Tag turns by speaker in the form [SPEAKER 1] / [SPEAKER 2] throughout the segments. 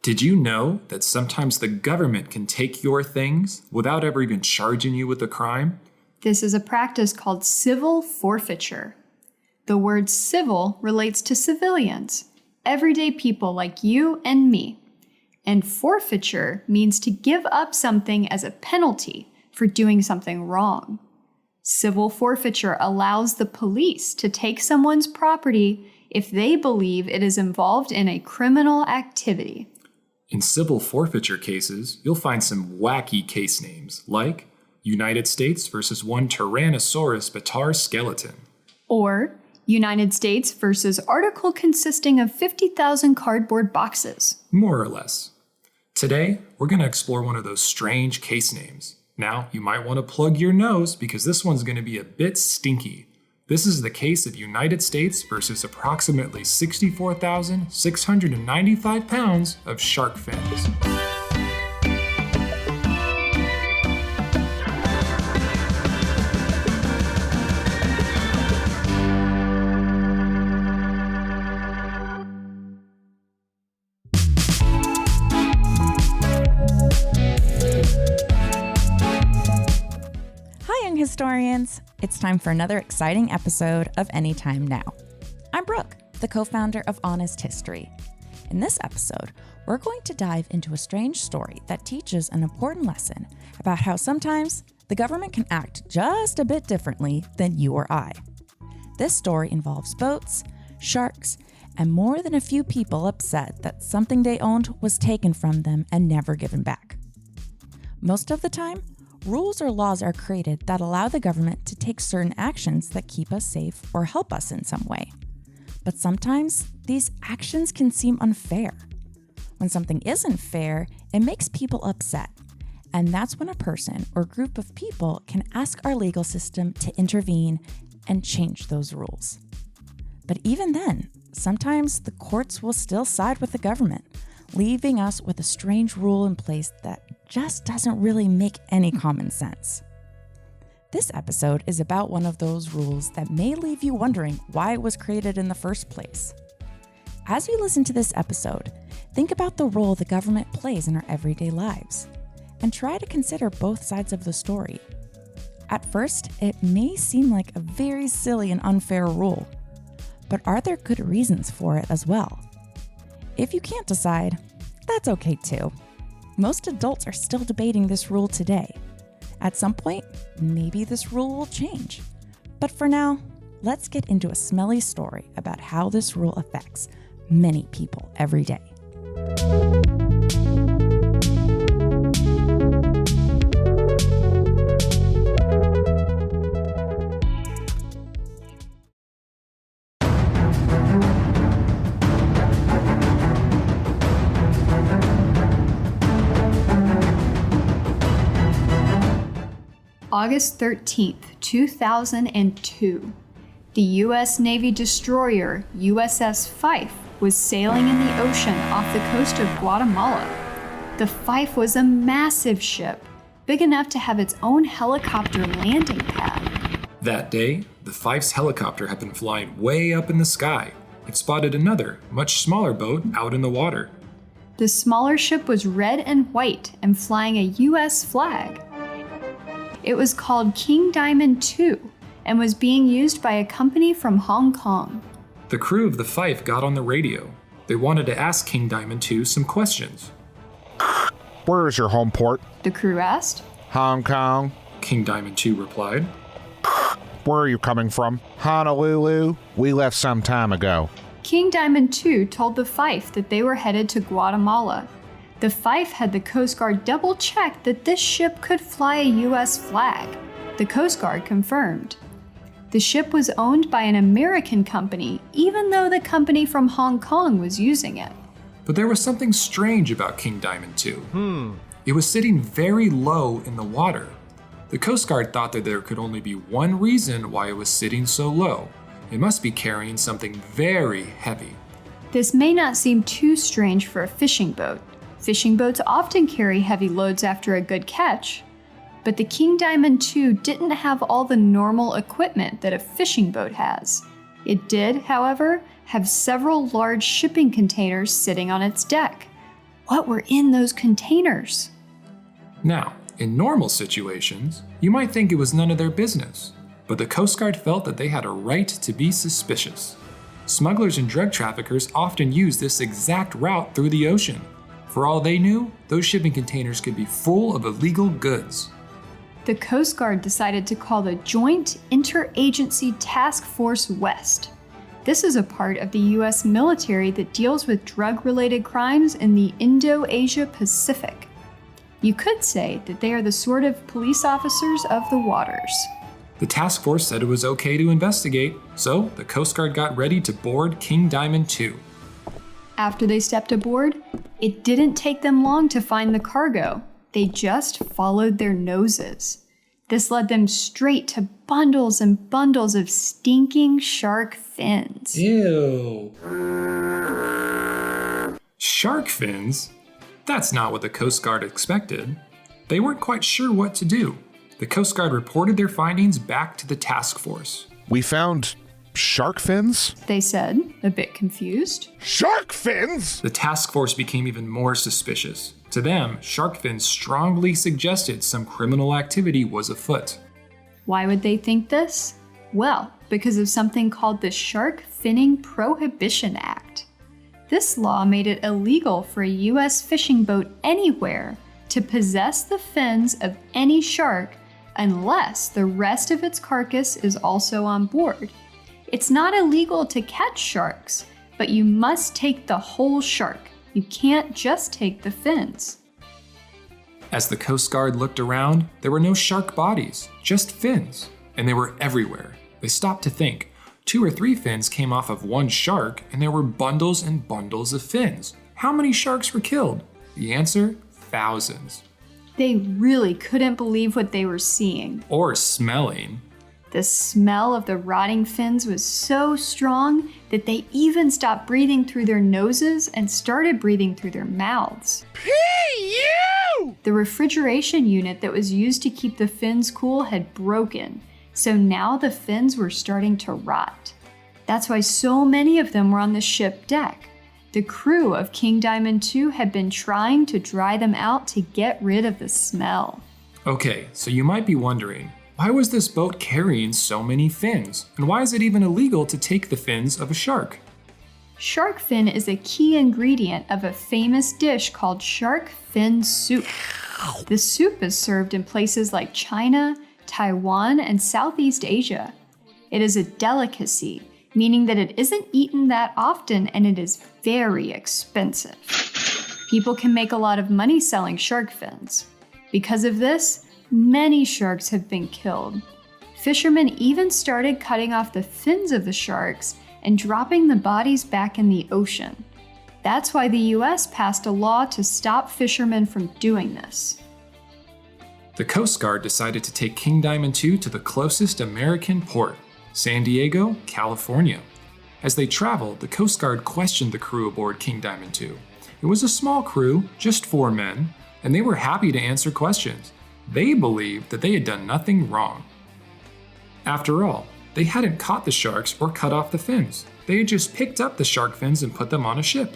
[SPEAKER 1] Did you know that sometimes the government can take your things without ever even charging you with a crime?
[SPEAKER 2] This is a practice called civil forfeiture. The word civil relates to civilians, everyday people like you and me. And forfeiture means to give up something as a penalty for doing something wrong. Civil forfeiture allows the police to take someone's property if they believe it is involved in a criminal activity.
[SPEAKER 1] In civil forfeiture cases, you'll find some wacky case names, like United States versus one Tyrannosaurus bataar skeleton.
[SPEAKER 2] Or United States versus article consisting of 50,000 cardboard boxes.
[SPEAKER 1] More or less. Today, we're going to explore one of those strange case names. Now, you might want to plug your nose because this one's going to be a bit stinky. This is the case of United States versus approximately 64,695 pounds of shark fins.
[SPEAKER 3] Historians, it's time for another exciting episode of Anytime Now. I'm Brooke, the co-founder of Honest History. In this episode, we're going to dive into a strange story that teaches an important lesson about how sometimes the government can act just a bit differently than you or I. This story involves boats, sharks, and more than a few people upset that something they owned was taken from them and never given back. Most of the time, rules or laws are created that allow the government to take certain actions that keep us safe or help us in some way. But sometimes these actions can seem unfair. When something isn't fair, it makes people upset. And that's when a person or group of people can ask our legal system to intervene and change those rules. But even then, sometimes the courts will still side with the government, leaving us with a strange rule in place that just doesn't really make any common sense. This episode is about one of those rules that may leave you wondering why it was created in the first place. As you listen to this episode, think about the role the government plays in our everyday lives, and try to consider both sides of the story. At first, it may seem like a very silly and unfair rule, but are there good reasons for it as well? If you can't decide, that's okay too. Most adults are still debating this rule today. At some point, maybe this rule will change. But for now, let's get into a smelly story about how this rule affects many people every day.
[SPEAKER 2] August 13th, 2002. The U.S. Navy destroyer USS Fife was sailing in the ocean off the coast of Guatemala. The Fife was a massive ship, big enough to have its own helicopter landing pad.
[SPEAKER 1] That day, the Fife's helicopter had been flying way up in the sky. It spotted another, much smaller boat out in the water.
[SPEAKER 2] The smaller ship was red and white and flying a U.S. flag. It was called King Diamond II and was being used by a company from Hong Kong.
[SPEAKER 1] The crew of the Fife got on the radio. They wanted to ask King Diamond II some questions.
[SPEAKER 4] Where is your home port?
[SPEAKER 2] The crew asked.
[SPEAKER 4] Hong Kong.
[SPEAKER 1] King Diamond II replied.
[SPEAKER 4] Where are you coming from? Honolulu. We left some time ago.
[SPEAKER 2] King Diamond II told the Fife that they were headed to Guatemala. The Fife had the Coast Guard double-check that this ship could fly a U.S. flag. The Coast Guard confirmed. The ship was owned by an American company, even though the company from Hong Kong was using it.
[SPEAKER 1] But there was something strange about King Diamond II. It was sitting very low in the water. The Coast Guard thought that there could only be one reason why it was sitting so low. It must be carrying something very heavy.
[SPEAKER 2] This may not seem too strange for a fishing boat. Fishing boats often carry heavy loads after a good catch, but the King Diamond II didn't have all the normal equipment that a fishing boat has. It did, however, have several large shipping containers sitting on its deck. What were in those containers?
[SPEAKER 1] Now, in normal situations, you might think it was none of their business, but the Coast Guard felt that they had a right to be suspicious. Smugglers and drug traffickers often use this exact route through the ocean. For all they knew, those shipping containers could be full of illegal goods.
[SPEAKER 2] The Coast Guard decided to call the Joint Interagency Task Force West. This is a part of the U.S. military that deals with drug-related crimes in the Indo-Asia Pacific. You could say that they are the sort of police officers of the waters.
[SPEAKER 1] The task force said it was okay to investigate, so the Coast Guard got ready to board King Diamond II.
[SPEAKER 2] After they stepped aboard, it didn't take them long to find the cargo. They just followed their noses. This led them straight to bundles and bundles of stinking shark fins.
[SPEAKER 1] Ew. Shark fins? That's not what the Coast Guard expected. They weren't quite sure what to do. The Coast Guard reported their findings back to the task force.
[SPEAKER 4] We found shark fins?
[SPEAKER 2] They said, a bit confused.
[SPEAKER 4] Shark fins?
[SPEAKER 1] The task force became even more suspicious. To them, shark fins strongly suggested some criminal activity was afoot.
[SPEAKER 2] Why would they think this? Well, because of something called the Shark Finning Prohibition Act. This law made it illegal for a U.S. fishing boat anywhere to possess the fins of any shark unless the rest of its carcass is also on board. It's not illegal to catch sharks, but you must take the whole shark. You can't just take the fins.
[SPEAKER 1] As the Coast Guard looked around, there were no shark bodies, just fins, and they were everywhere. They stopped to think. 2 or 3 fins came off of one shark, and there were bundles and bundles of fins. How many sharks were killed? The answer? Thousands.
[SPEAKER 2] They really couldn't believe what they were seeing.
[SPEAKER 1] Or smelling.
[SPEAKER 2] The smell of the rotting fins was so strong that they even stopped breathing through their noses and started breathing through their mouths.
[SPEAKER 4] P.U.
[SPEAKER 2] The refrigeration unit that was used to keep the fins cool had broken, so now the fins were starting to rot. That's why so many of them were on the ship deck. The crew of King Diamond II had been trying to dry them out to get rid of the smell.
[SPEAKER 1] Okay, so you might be wondering, why was this boat carrying so many fins? And why is it even illegal to take the fins of a shark?
[SPEAKER 2] Shark fin is a key ingredient of a famous dish called shark fin soup. The soup is served in places like China, Taiwan, and Southeast Asia. It is a delicacy, meaning that it isn't eaten that often and it is very expensive. People can make a lot of money selling shark fins. Because of this, many sharks have been killed. Fishermen even started cutting off the fins of the sharks and dropping the bodies back in the ocean. That's why the US passed a law to stop fishermen from doing this.
[SPEAKER 1] The Coast Guard decided to take King Diamond II to the closest American port, San Diego, California. As they traveled, the Coast Guard questioned the crew aboard King Diamond II. It was a small crew, just 4 men, and they were happy to answer questions. They believed that they had done nothing wrong. After all, they hadn't caught the sharks or cut off the fins. They had just picked up the shark fins and put them on a ship.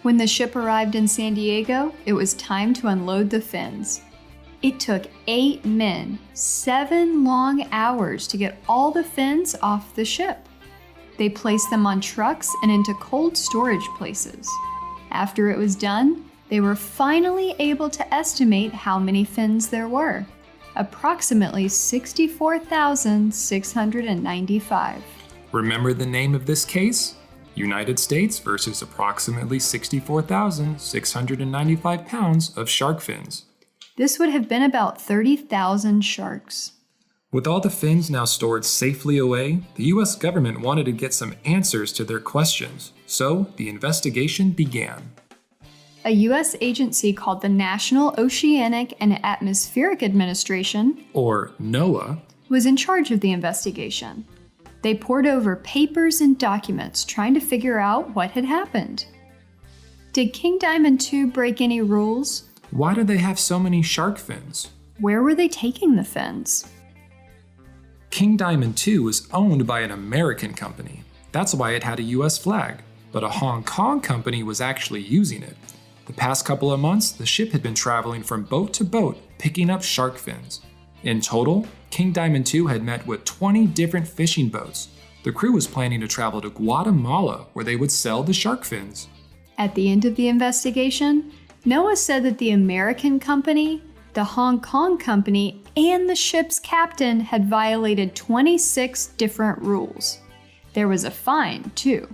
[SPEAKER 2] When the ship arrived in San Diego, it was time to unload the fins. It took 8 men, 7 long hours to get all the fins off the ship. They placed them on trucks and into cold storage places. After it was done, they were finally able to estimate how many fins there were. Approximately 64,695.
[SPEAKER 1] Remember the name of this case? United States versus approximately 64,695 pounds of shark fins.
[SPEAKER 2] This would have been about 30,000 sharks.
[SPEAKER 1] With all the fins now stored safely away, the US government wanted to get some answers to their questions, so the investigation began.
[SPEAKER 2] A US agency called the National Oceanic and Atmospheric Administration,
[SPEAKER 1] or NOAA,
[SPEAKER 2] was in charge of the investigation. They pored over papers and documents trying to figure out what had happened. Did King Diamond II break any rules?
[SPEAKER 1] Why do they have so many shark fins?
[SPEAKER 2] Where were they taking the fins?
[SPEAKER 1] King Diamond II was owned by an American company. That's why it had a US flag. But a Hong Kong company was actually using it. The past couple of months, the ship had been traveling from boat to boat, picking up shark fins. In total, King Diamond II had met with 20 different fishing boats. The crew was planning to travel to Guatemala, where they would sell the shark fins.
[SPEAKER 2] At the end of the investigation, NOAA said that the American company, the Hong Kong company, and the ship's captain had violated 26 different rules. There was a fine, too.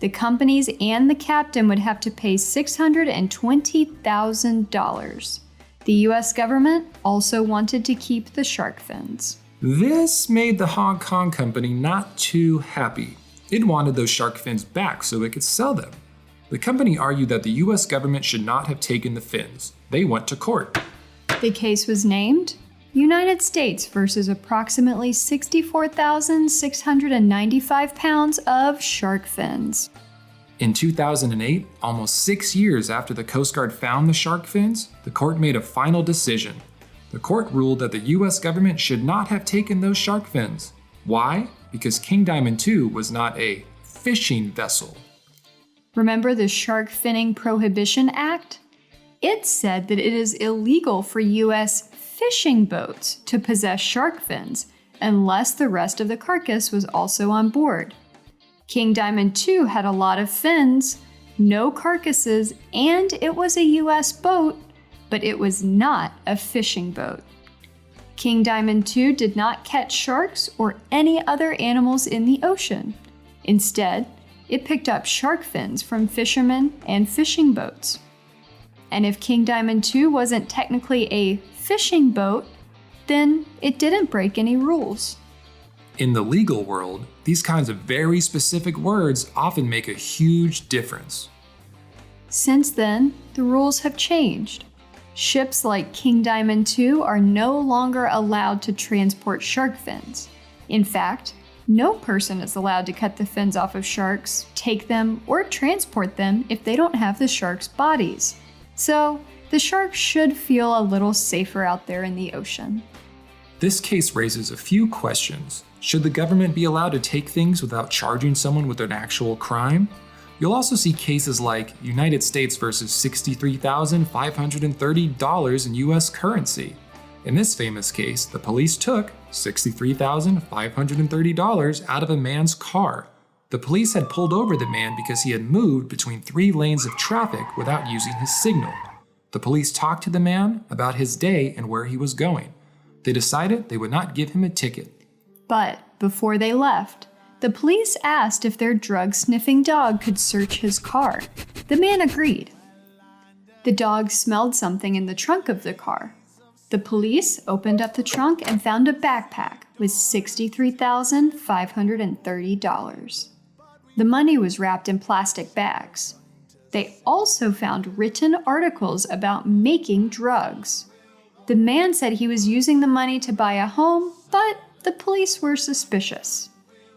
[SPEAKER 2] The companies and the captain would have to pay $620,000. The US government also wanted to keep the shark fins.
[SPEAKER 1] This made the Hong Kong company not too happy. It wanted those shark fins back so it could sell them. The company argued that the US government should not have taken the fins. They went to court.
[SPEAKER 2] The case was named United States versus approximately 64,695 pounds of shark fins.
[SPEAKER 1] In 2008, almost 6 years after the Coast Guard found the shark fins, the court made a final decision. The court ruled that the US government should not have taken those shark fins. Why? Because King Diamond II was not a fishing vessel.
[SPEAKER 2] Remember the Shark Finning Prohibition Act? It said that it is illegal for US fishing boats to possess shark fins unless the rest of the carcass was also on board. King Diamond II had a lot of fins, no carcasses, and it was a US boat, but it was not a fishing boat. King Diamond II did not catch sharks or any other animals in the ocean. Instead, it picked up shark fins from fishermen and fishing boats. And if King Diamond II wasn't technically a fishing boat, then it didn't break any rules.
[SPEAKER 1] In the legal world, these kinds of very specific words often make a huge difference.
[SPEAKER 2] Since then, the rules have changed. Ships like King Diamond II are no longer allowed to transport shark fins. In fact, no person is allowed to cut the fins off of sharks, take them, or transport them if they don't have the sharks' bodies. So, the sharks should feel a little safer out there in the ocean.
[SPEAKER 1] This case raises a few questions. Should the government be allowed to take things without charging someone with an actual crime? You'll also see cases like United States versus $63,530 in US currency. In this famous case, the police took $63,530 out of a man's car. The police had pulled over the man because he had moved between 3 lanes of traffic without using his signal. The police talked to the man about his day and where he was going. They decided they would not give him a ticket.
[SPEAKER 2] But before they left, the police asked if their drug-sniffing dog could search his car. The man agreed. The dog smelled something in the trunk of the car. The police opened up the trunk and found a backpack with $63,530. The money was wrapped in plastic bags. They also found written articles about making drugs. The man said he was using the money to buy a home, but the police were suspicious.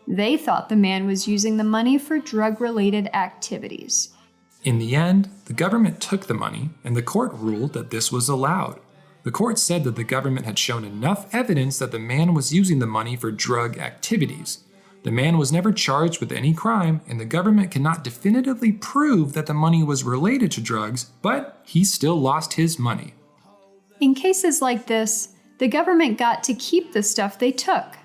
[SPEAKER 2] They thought the man was using the money for drug-related activities.
[SPEAKER 1] In the end, the government took the money, and the court ruled that this was allowed. The court said that the government had shown enough evidence that the man was using the money for drug activities. The man was never charged with any crime, and the government cannot definitively prove that the money was related to drugs, but he still lost his money.
[SPEAKER 2] In cases like this, the government got to keep the stuff they took.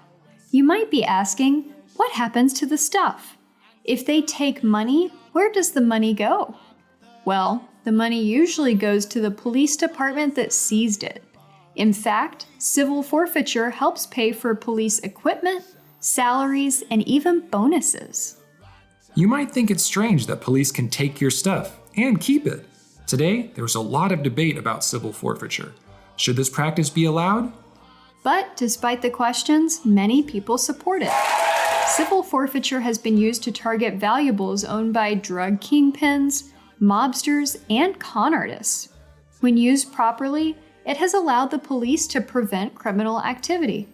[SPEAKER 2] You might be asking, what happens to the stuff? If they take money, where does the money go? Well, the money usually goes to the police department that seized it. In fact, civil forfeiture helps pay for police equipment, salaries, and even bonuses.
[SPEAKER 1] You might think it's strange that police can take your stuff and keep it. Today, there's a lot of debate about civil forfeiture. Should this practice be allowed?
[SPEAKER 2] But despite the questions, many people support it. Civil forfeiture has been used to target valuables owned by drug kingpins, mobsters, and con artists. When used properly, it has allowed the police to prevent criminal activity.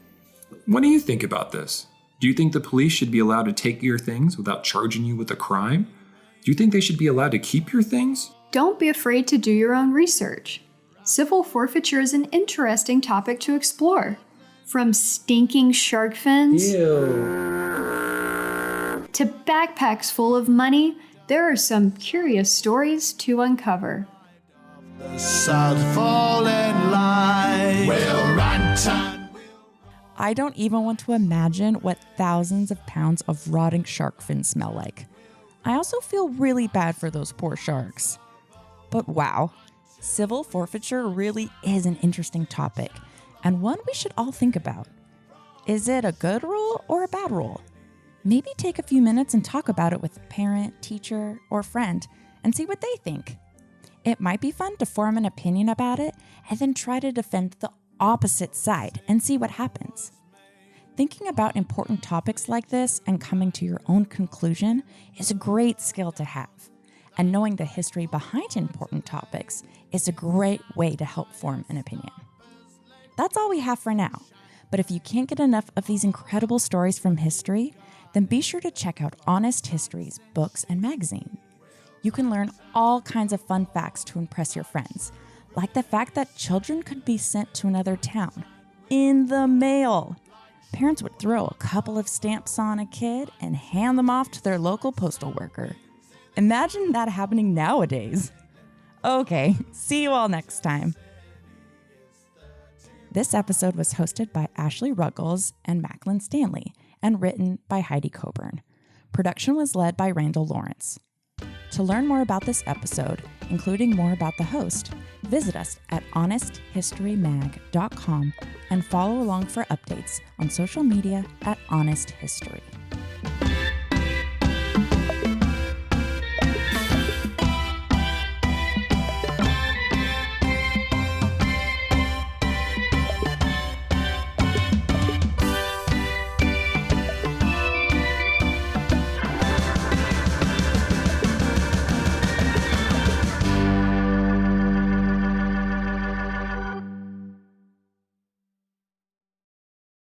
[SPEAKER 1] What do you think about this? Do you think the police should be allowed to take your things without charging you with a crime? Do you think they should be allowed to keep your things?
[SPEAKER 2] Don't be afraid to do your own research. Civil forfeiture is an interesting topic to explore. From stinking shark fins to backpacks full of money, there are some curious stories to uncover.
[SPEAKER 5] sad fall in line. We'll rant and
[SPEAKER 3] I don't even want to imagine what thousands of pounds of rotting shark fins smell like. I also feel really bad for those poor sharks. But wow, civil forfeiture really is an interesting topic, and one we should all think about. Is it a good rule or a bad rule? Maybe take a few minutes and talk about it with a parent, teacher, or friend and see what they think. It might be fun to form an opinion about it and then try to defend the opposite side and see what happens. Thinking about important topics like this and coming to your own conclusion is a great skill to have. And knowing the history behind important topics is a great way to help form an opinion. That's all we have for now. But if you can't get enough of these incredible stories from history, then be sure to check out Honest History's books and magazine. You can learn all kinds of fun facts to impress your friends, like the fact that children could be sent to another town in the mail. Parents would throw a couple of stamps on a kid and hand them off to their local postal worker. Imagine that happening nowadays. Okay, see you all next time. This episode was hosted by Ashleigh Ruggles and Maclen Stanley and written by Heidi Coburn. Production was led by Randall Lawrence. To learn more about this episode, including more about the host, visit us at honesthistorymag.com and follow along for updates on social media at Honest History.